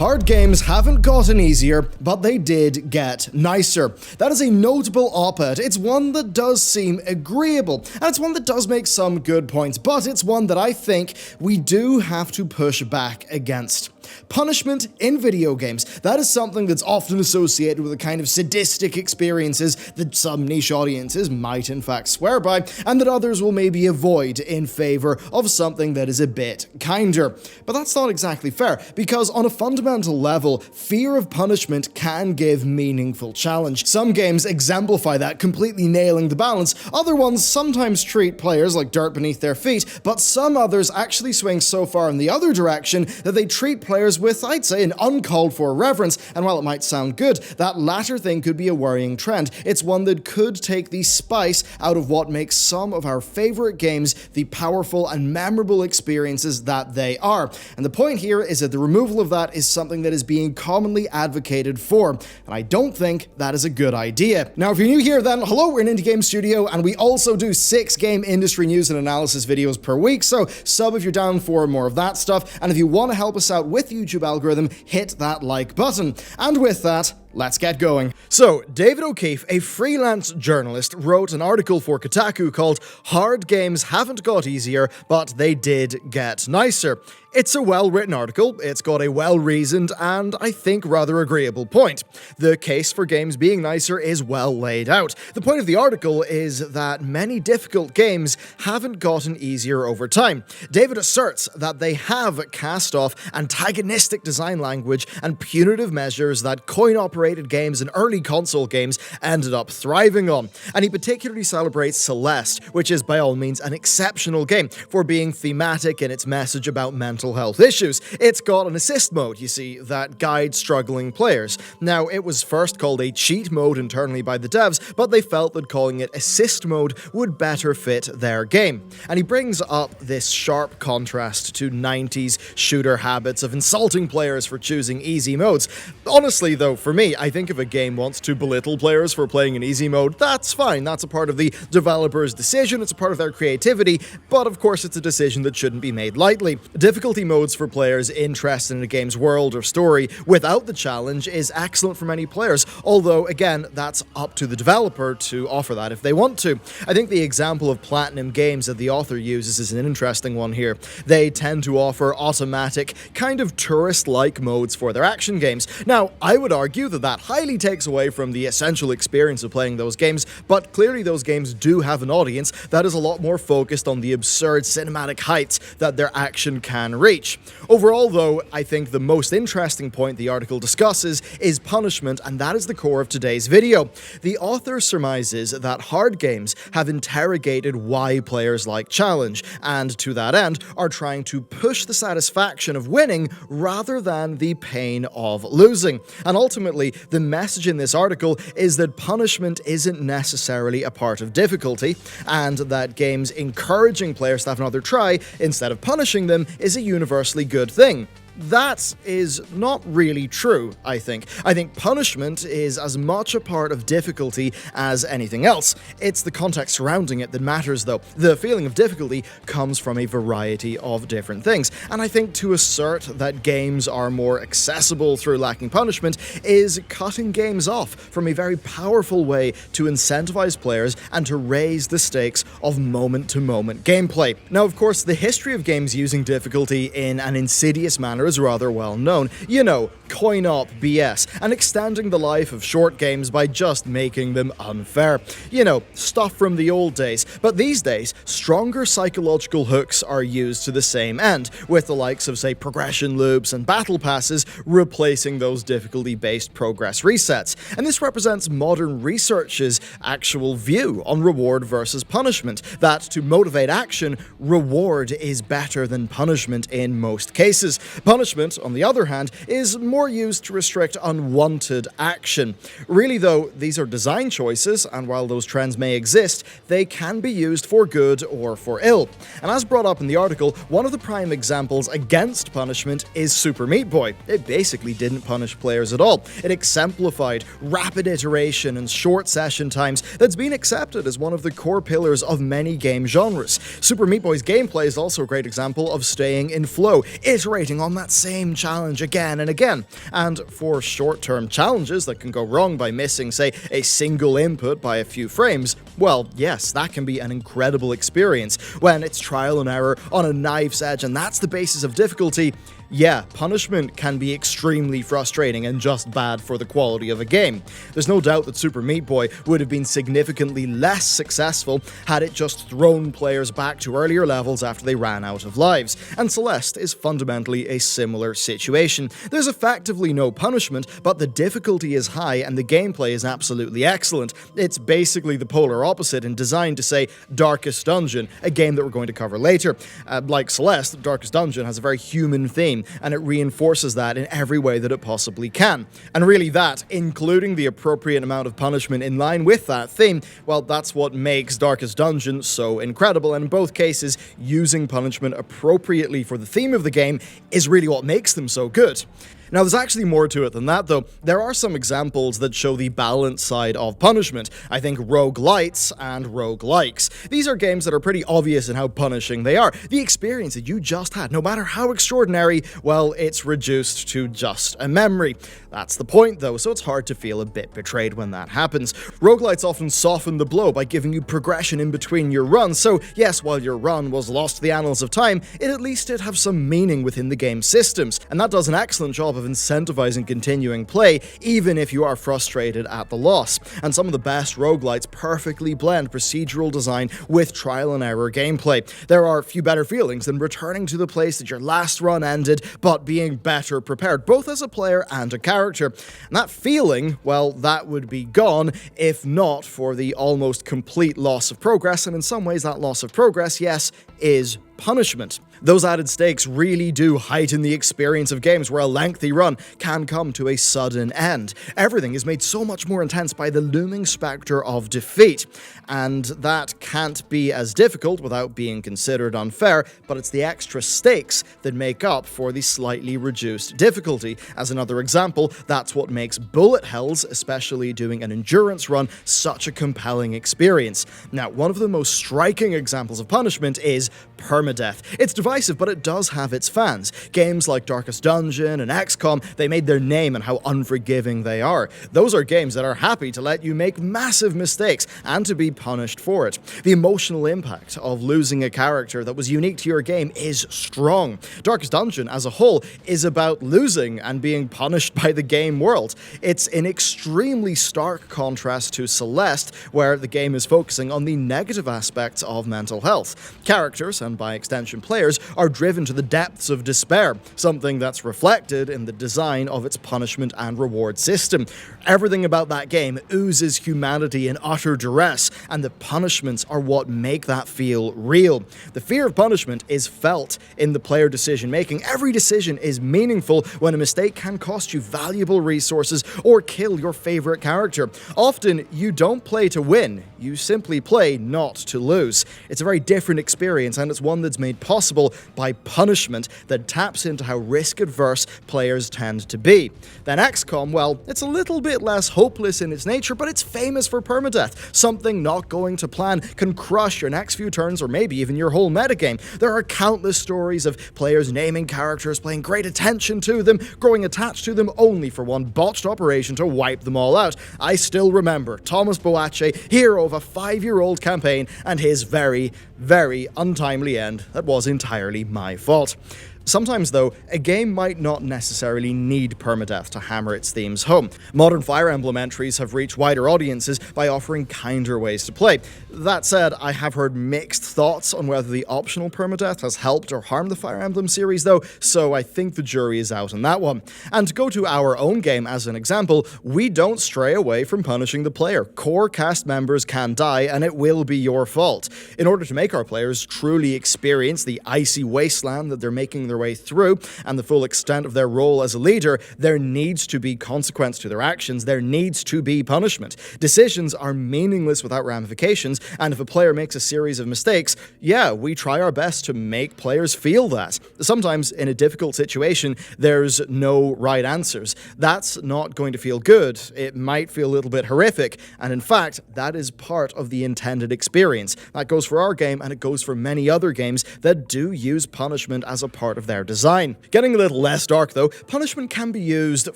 Hard games haven't gotten easier, but they did get nicer. That is a notable op-ed. It's one that does seem agreeable, and it's one that does make some good points, but it's one that I think we do have to push back against. Punishment in video games. That is something that's often associated with the kind of sadistic experiences that some niche audiences might in fact swear by, and that others will maybe avoid in favor of something that is a bit kinder. But that's not exactly fair, because on a fundamental level, fear of punishment can give meaningful challenge. Some games exemplify that, completely nailing the balance. Other ones sometimes treat players like dirt beneath their feet, but some others actually swing so far in the other direction that they treat players with, I'd say, an uncalled for reverence, and while it might sound good, that latter thing could be a worrying trend. It's one that could take the spice out of what makes some of our favorite games the powerful and memorable experiences that they are. And the point here is that the removal of that is something that is being commonly advocated for, and I don't think that is a good idea. Now, if you're new here, then hello, we're an indie game studio, and we also do 6 game industry news and analysis videos per week, so sub if you're down for more of that stuff, and if you want to help us out with the YouTube algorithm, hit that like button. And with that, let's get going. So, David O'Keefe, a freelance journalist, wrote an article for Kotaku called "Hard Games Haven't Got Easier, but They Did Get Nicer." It's a well-written article, it's got a well-reasoned and, I think, rather agreeable point. The case for games being nicer is well laid out. The point of the article is that many difficult games haven't gotten easier over time. David asserts that they have cast off antagonistic design language and punitive measures that coin-operated games and early console games ended up thriving on. And he particularly celebrates Celeste, which is by all means an exceptional game for being thematic in its message about mental health issues. It's got an assist mode, you see, that guides struggling players. Now, it was first called a cheat mode internally by the devs, but they felt that calling it assist mode would better fit their game. And he brings up this sharp contrast to 90s shooter habits of insulting players for choosing easy modes. Honestly, though, for me, I think if a game wants to belittle players for playing in easy mode, that's fine. That's a part of the developer's decision, it's a part of their creativity, but of course it's a decision that shouldn't be made lightly. Difficulty modes for players interested in a game's world or story without the challenge is excellent for many players, although again, that's up to the developer to offer that if they want to. I think the example of Platinum Games that the author uses is an interesting one here. They tend to offer automatic, kind of tourist-like modes for their action games. Now, I would argue that that highly takes away from the essential experience of playing those games, but clearly those games do have an audience that is a lot more focused on the absurd cinematic heights that their action can reach. Overall, though, I think the most interesting point the article discusses is punishment, and that is the core of today's video. The author surmises that hard games have interrogated why players like challenge, and to that end are trying to push the satisfaction of winning rather than the pain of losing. And ultimately, the message in this article is that punishment isn't necessarily a part of difficulty, and that games encouraging players to have another try instead of punishing them is a universally good thing. That is not really true, I think. I think punishment is as much a part of difficulty as anything else. It's the context surrounding it that matters, though. The feeling of difficulty comes from a variety of different things, and I think to assert that games are more accessible through lacking punishment is cutting games off from a very powerful way to incentivize players and to raise the stakes of moment-to-moment gameplay. Now, of course, the history of games using difficulty in an insidious manner is rather well known. You know, coin-op BS, and extending the life of short games by just making them unfair. You know, stuff from the old days. But these days, stronger psychological hooks are used to the same end, with the likes of, say, progression loops and battle passes replacing those difficulty-based progress resets. And this represents modern research's actual view on reward versus punishment, that to motivate action, reward is better than punishment in most cases. Punishment, on the other hand, is more used to restrict unwanted action. Really, though, these are design choices, and while those trends may exist, they can be used for good or for ill. And as brought up in the article, one of the prime examples against punishment is Super Meat Boy. It basically didn't punish players at all. It exemplified rapid iteration and short session times that's been accepted as one of the core pillars of many game genres. Super Meat Boy's gameplay is also a great example of staying in flow, iterating on that that same challenge again and again. And for short-term challenges that can go wrong by missing, say, a single input by a few frames, well, yes, that can be an incredible experience. When it's trial and error on a knife's edge and that's the basis of difficulty, yeah, punishment can be extremely frustrating and just bad for the quality of a game. There's no doubt that Super Meat Boy would have been significantly less successful had it just thrown players back to earlier levels after they ran out of lives, and Celeste is fundamentally a similar situation. There's effectively no punishment, but the difficulty is high and the gameplay is absolutely excellent. It's basically the polar opposite in design to, say, Darkest Dungeon, a game that we're going to cover later. Like Celeste, Darkest Dungeon has a very human theme, and it reinforces that in every way that it possibly can. And really that, including the appropriate amount of punishment in line with that theme, well, that's what makes Darkest Dungeon so incredible, and in both cases, using punishment appropriately for the theme of the game is really what makes them so good. Now, there's actually more to it than that, though. There are some examples that show the balanced side of punishment. I think roguelites and roguelikes. These are games that are pretty obvious in how punishing they are. The experience that you just had, no matter how extraordinary, well, it's reduced to just a memory. That's the point, though, so it's hard to feel a bit betrayed when that happens. Roguelites often soften the blow by giving you progression in between your runs, so yes, while your run was lost to the annals of time, it at least did have some meaning within the game's systems, and that does an excellent job of incentivizing continuing play, even if you are frustrated at the loss. And some of the best roguelites perfectly blend procedural design with trial and error gameplay. There are few better feelings than returning to the place that your last run ended, but being better prepared, both as a player and a character. And that feeling, well, that would be gone if not for the almost complete loss of progress, and in some ways that loss of progress, yes, is punishment. Those added stakes really do heighten the experience of games where a lengthy run can come to a sudden end. Everything is made so much more intense by the looming spectre of defeat, and that can't be as difficult without being considered unfair, but it's the extra stakes that make up for the slightly reduced difficulty. As another example, that's what makes bullet hells, especially doing an endurance run, such a compelling experience. Now, one of the most striking examples of punishment is permadeath. It's divisive, but it does have its fans. Games like Darkest Dungeon and XCOM, they made their name on how unforgiving they are. Those are games that are happy to let you make massive mistakes and to be punished for it. The emotional impact of losing a character that was unique to your game is strong. Darkest Dungeon as a whole is about losing and being punished by the game world. It's in extremely stark contrast to Celeste, where the game is focusing on the negative aspects of mental health. Characters, and by extension players, are driven to the depths of despair, something that's reflected in the design of its punishment and reward system. Everything about that game oozes humanity in utter duress, and the punishments are what make that feel real. The fear of punishment is felt in the player decision-making. Every decision is meaningful when a mistake can cost you valuable resources or kill your favorite character. Often, you don't play to win, you simply play not to lose. It's a very different experience, and it's one that's made possible by punishment that taps into how risk-averse players tend to be. Then XCOM, well, it's a little bit less hopeless in its nature, but it's famous for permadeath. Something not going to plan can crush your next few turns or maybe even your whole metagame. There are countless stories of players naming characters, paying great attention to them, growing attached to them only for one botched operation to wipe them all out. I still remember Thomas Boache, hero of a 5-year-old campaign, and his very, very untimely end that was entirely my fault. Sometimes, though, a game might not necessarily need permadeath to hammer its themes home. Modern Fire Emblem entries have reached wider audiences by offering kinder ways to play. That said, I have heard mixed thoughts on whether the optional permadeath has helped or harmed the Fire Emblem series, though, so I think the jury is out on that one. And to go to our own game as an example, we don't stray away from punishing the player. Core cast members can die, and it will be your fault. In order to make our players truly experience the icy wasteland that they're making their way through and the full extent of their role as a leader, there needs to be consequence to their actions. There needs to be punishment. Decisions are meaningless without ramifications, and if a player makes a series of mistakes, yeah, we try our best to make players feel that. Sometimes in a difficult situation, there's no right answers. That's not going to feel good. It might feel a little bit horrific, and in fact, that is part of the intended experience. That goes for our game, and it goes for many other games that do use punishment as a part of of their design. Getting a little less dark though, punishment can be used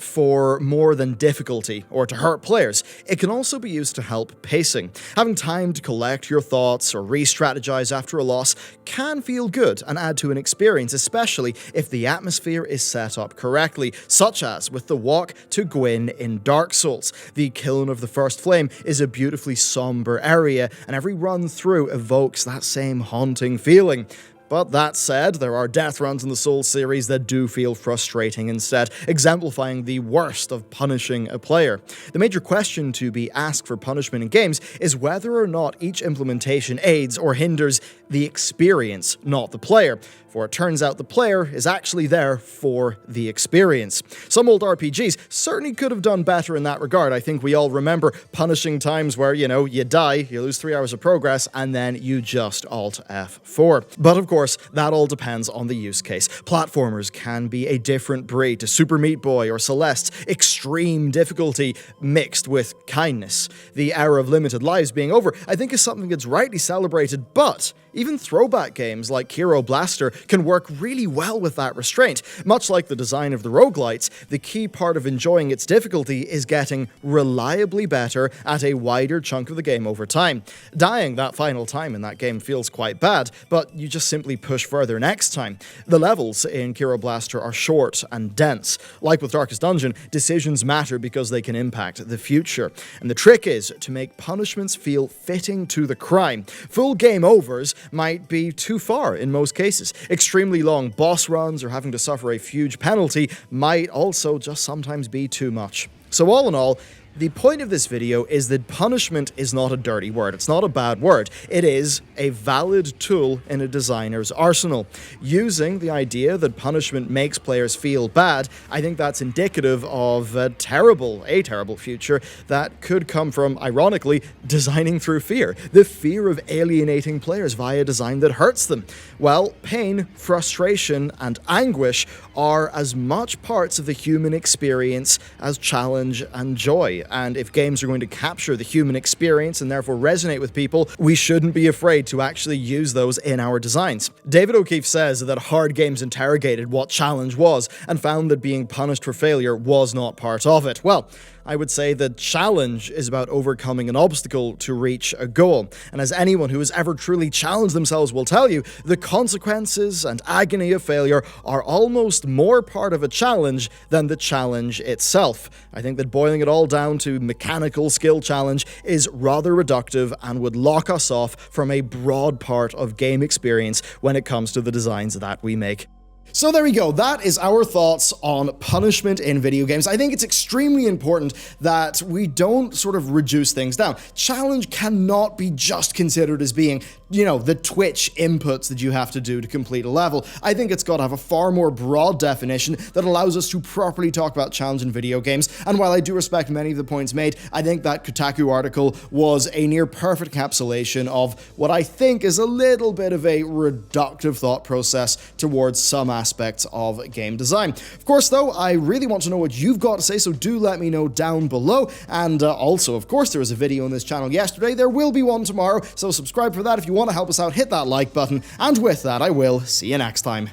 for more than difficulty or to hurt players. It can also be used to help pacing. Having time to collect your thoughts or re-strategize after a loss can feel good and add to an experience, especially if the atmosphere is set up correctly, such as with the walk to Gwyn in Dark Souls. The kiln of the first flame is a beautifully somber area, and every run through evokes that same haunting feeling. But that said, there are death runs in the Souls series that do feel frustrating instead, exemplifying the worst of punishing a player. The major question to be asked for punishment in games is whether or not each implementation aids or hinders the experience, not the player. For it turns out the player is actually there for the experience. Some old RPGs certainly could have done better in that regard. I think we all remember punishing times where, you die, you lose 3 hours of progress, and then you just Alt F4. But of course, that all depends on the use case. Platformers can be a different breed to Super Meat Boy or Celeste's extreme difficulty mixed with kindness. The era of limited lives being over, I think, is something that's rightly celebrated, but even throwback games like Hero Blaster can work really well with that restraint. Much like the design of the roguelites, the key part of enjoying its difficulty is getting reliably better at a wider chunk of the game over time. Dying that final time in that game feels quite bad, but you just simply push further next time. The levels in Hero Blaster are short and dense. Like with Darkest Dungeon, decisions matter because they can impact the future. And the trick is to make punishments feel fitting to the crime. Full game overs might be too far in most cases. Extremely long boss runs or having to suffer a huge penalty might also just sometimes be too much. So all in all, the point of this video is that punishment is not a dirty word. It's not a bad word. It is a valid tool in a designer's arsenal. Using the idea that punishment makes players feel bad, I think that's indicative of a terrible future that could come from, ironically, designing through fear. The fear of alienating players via design that hurts them. Well, pain, frustration, and anguish are as much parts of the human experience as challenge and joy. And if games are going to capture the human experience and therefore resonate with people, we shouldn't be afraid to actually use those in our designs. David O'Keefe says that hard games interrogated what challenge was and found that being punished for failure was not part of it. Well, I would say that challenge is about overcoming an obstacle to reach a goal. And as anyone who has ever truly challenged themselves will tell you, the consequences and agony of failure are almost more part of a challenge than the challenge itself. I think that boiling it all down to mechanical skill challenge is rather reductive and would lock us off from a broad part of game experience when it comes to the designs that we make. So there we go, that is our thoughts on punishment in video games. I think it's extremely important that we don't sort of reduce things down. Challenge cannot be just considered as being, the Twitch inputs that you have to do to complete a level. I think it's got to have a far more broad definition that allows us to properly talk about challenge in video games. And while I do respect many of the points made, I think that Kotaku article was a near perfect encapsulation of what I think is a little bit of a reductive thought process towards some aspects of game design. Of course, though, I really want to know what you've got to say, so do let me know down below. And also, of course, there was a video on this channel yesterday. There will be one tomorrow, so subscribe for that. If you want to help us out, hit that like button. And with that, I will see you next time.